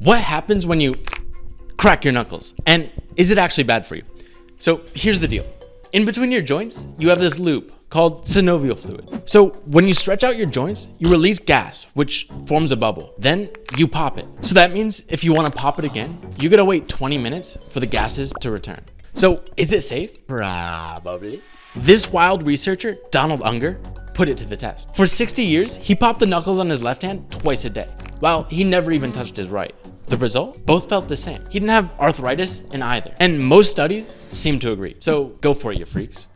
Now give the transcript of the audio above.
What happens when you crack your knuckles? And is it actually bad for you? So here's the deal. In between your joints, you have this loop called synovial fluid. So when you stretch out your joints, you release gas, which forms a bubble. Then you pop it. So that means if you want to pop it again, you gotta wait 20 minutes for the gases to return. So is it safe? Probably. This wild researcher, Donald Unger, put it to the test. For 60 years, he popped the knuckles on his left hand twice a day, while he never even touched his right. The result? Both felt the same. He didn't have arthritis in either. And most studies seem to agree. So go for it, you freaks.